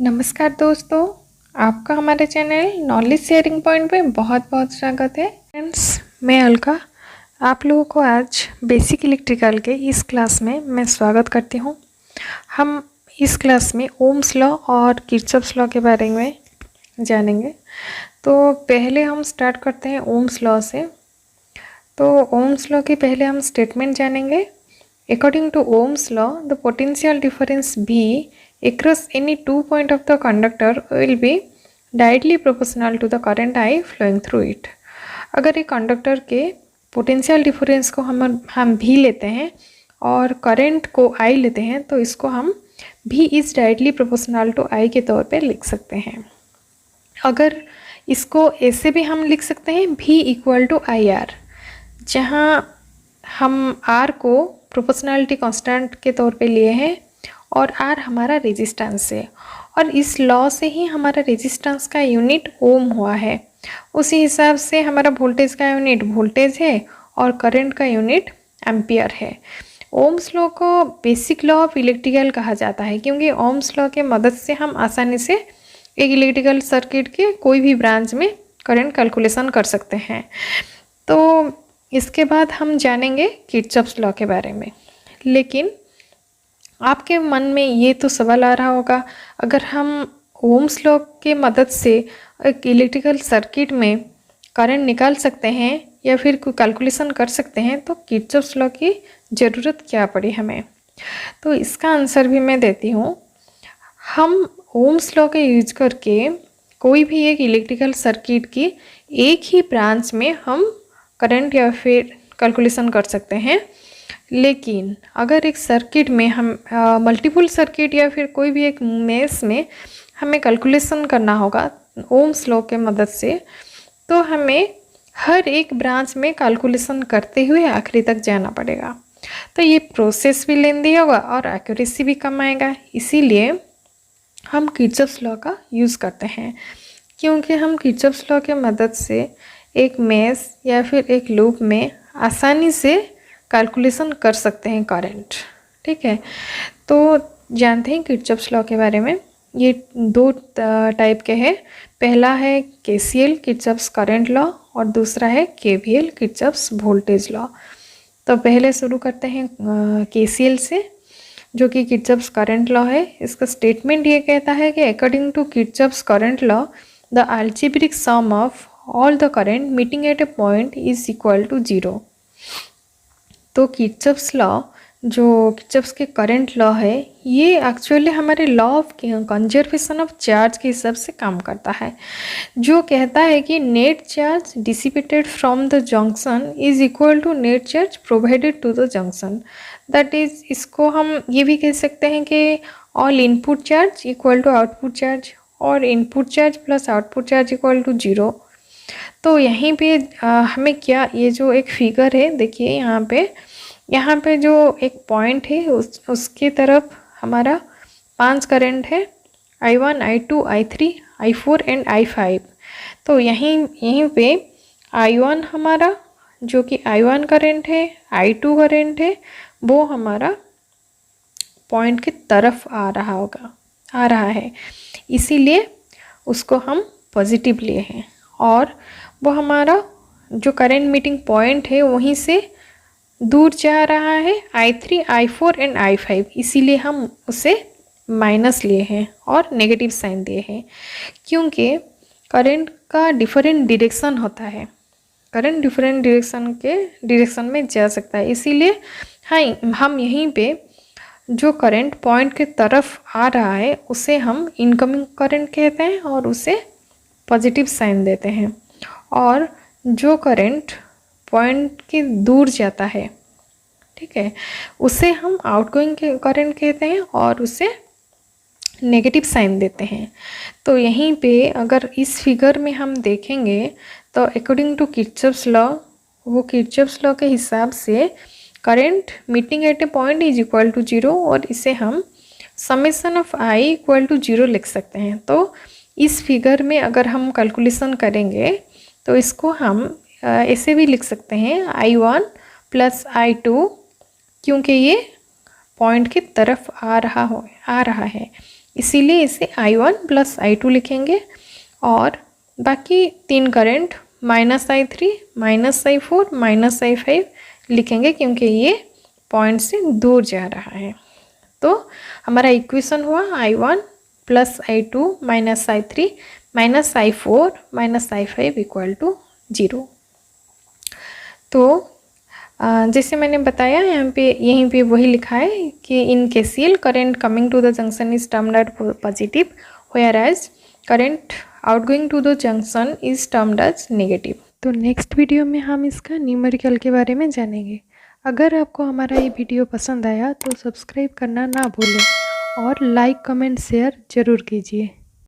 नमस्कार दोस्तों, आपका हमारे चैनल नॉलेज शेयरिंग पॉइंट पे बहुत बहुत स्वागत है। फ्रेंड्स, मैं अलका आप लोगों को आज बेसिक इलेक्ट्रिकल के इस क्लास में मैं स्वागत करती हूँ। हम इस क्लास में ओम्स लॉ और किरचॉफ्स लॉ के बारे में जानेंगे। तो पहले हम स्टार्ट करते हैं ओम्स लॉ से। तो ओम्स लॉ के पहले हम स्टेटमेंट जानेंगे। According to Ohm's law, the potential difference V across any 2 points of the conductor will be directly proportional to the current I flowing through it. अगर एक कंडक्टर के potential difference को हम V लेते हैं और करंट को I लेते हैं तो इसको हम V is directly proportional to I के तौर पे लिख सकते हैं। अगर इसको ऐसे भी हम लिख सकते हैं V इक्वल टू IR, जहाँ हम R को प्रोपोर्शनलिटी कांस्टेंट के तौर पे लिए हैं और R हमारा रेजिस्टेंस है, और इस लॉ से ही हमारा रेजिस्टेंस का यूनिट ओम हुआ है। उसी हिसाब से हमारा वोल्टेज का यूनिट वोल्टेज है और करंट का यूनिट एम्पियर है। ओम्स लॉ को बेसिक लॉ ऑफ इलेक्ट्रिकल कहा जाता है, क्योंकि ओम्स लॉ के मदद से हम आसानी से एक इलेक्ट्रिकल सर्किट के कोई भी ब्रांच में करंट कैलकुलेशन कर सकते हैं। तो इसके बाद हम जानेंगे किरचॉफ्स लॉ के बारे में। लेकिन आपके मन में ये तो सवाल आ रहा होगा, अगर हम ओम्स लॉ के मदद से एक इलेक्ट्रिकल सर्किट में करंट निकाल सकते हैं या फिर कोई कैलकुलेशन कर सकते हैं तो किरचॉफ्स लॉ की ज़रूरत क्या पड़ी हमें। तो इसका आंसर भी मैं देती हूँ। हम ओम्स लॉ के यूज करके कोई भी एक इलेक्ट्रिकल सर्किट की एक ही ब्रांच में हम करंट या फिर कैलकुलेशन कर सकते हैं। लेकिन अगर एक सर्किट में हम मल्टीपल सर्किट या फिर कोई भी एक मेश में हमें कैलकुलेशन करना होगा ओम्स लॉ के मदद से, तो हमें हर एक ब्रांच में कैलकुलेशन करते हुए आखिरी तक जाना पड़ेगा। तो ये प्रोसेस भी लेंदी होगा और एक्यूरेसी भी कम आएगा। इसीलिए हम किरचॉफ्स लॉ का यूज़ करते हैं, क्योंकि हम किरचॉफ्स लॉ के मदद से एक मेश या फिर एक लूप में आसानी से कैलकुलेशन कर सकते हैं करंट। ठीक है, तो जानते हैं किरचॉफ्स लॉ के बारे में। ये दो टाइप के हैं। पहला है केसीएल किरचॉफ्स करंट लॉ और दूसरा है केवीएल किरचॉफ्स वोल्टेज लॉ। तो पहले शुरू करते हैं केसीएल से, जो कि किरचॉफ्स करंट लॉ है। इसका स्टेटमेंट ये कहता है कि according to Kirchhoff's current law the algebraic sum of all the current meeting at a point is equal to 0। तो किरचॉफ्स लॉ, जो किरचॉफ्स के करंट लॉ है, ये एक्चुअली हमारे law of conservation of charge के हिसाब से काम करता है, जो कहता है कि net charge dissipated from the junction is equal to net charge provided to the junction. That is, इसको हम ये भी कह सकते हैं कि all input charge equal to output charge और input charge plus output charge equal to 0। तो यहीं पे हमें क्या, ये जो एक फिगर है देखिए, यहाँ पे जो एक पॉइंट है उसके तरफ हमारा 5 करंट है, I1, I2, I3, I4 and I5। तो यहीं पे I1 हमारा, जो कि I1 करंट है, I2 करंट है, वो हमारा पॉइंट की तरफ आ रहा है, इसीलिए उसको हम पॉजिटिव लिए हैं। और वो हमारा जो करंट मीटिंग पॉइंट है वहीं से दूर जा रहा है, I3, I4 एंड I5, इसीलिए हम उसे माइनस लिए हैं और नेगेटिव साइन दिए हैं, क्योंकि करंट का डिफरेंट डायरेक्शन होता है। करंट डिफरेंट डायरेक्शन में जा सकता है, इसीलिए हम यहीं पे जो करंट पॉइंट के तरफ आ रहा है उसे हम इनकमिंग करंट कहते हैं और उसे पॉजिटिव साइन देते हैं। और जो करंट पॉइंट के दूर जाता है, ठीक है, उसे हम आउटगोइंग करंट कहते हैं और उसे नेगेटिव साइन देते हैं। तो यहीं पे अगर इस फिगर में हम देखेंगे तो अकॉर्डिंग टू किरचॉफ्स लॉ, वो किरचॉफ्स लॉ के हिसाब से current meeting at a point is equal to 0, और इसे हम summation of I equal to 0 लिख सकते हैं। तो इस फिगर में अगर हम कैलकुलेशन करेंगे तो इसको हम ऐसे भी लिख सकते हैं I1 प्लस I2, क्योंकि ये पॉइंट की तरफ आ रहा है, इसीलिए इसे I1 प्लस I2 लिखेंगे। और बाकी 3 करंट -I3, -I4, -I5 लिखेंगे क्योंकि ये पॉइंट से दूर जा रहा है। तो हमारा इक्वेशन हुआ I1 plus I2 -I3 -I4 -I5 equal to 0। तो जैसे मैंने बताया यहाँ पे यहीं पे वही लिखा है कि in KCL current coming to the junction is termed as positive, whereas current outgoing to the junction is termed as negative. तो नेक्स्ट वीडियो में हम इसका न्यूमेरिकल के बारे में जानेंगे। अगर आपको हमारा ये वीडियो पसंद आया तो सब्सक्राइब करना ना भूलें और लाइक कमेंट शेयर ज़रूर कीजिए।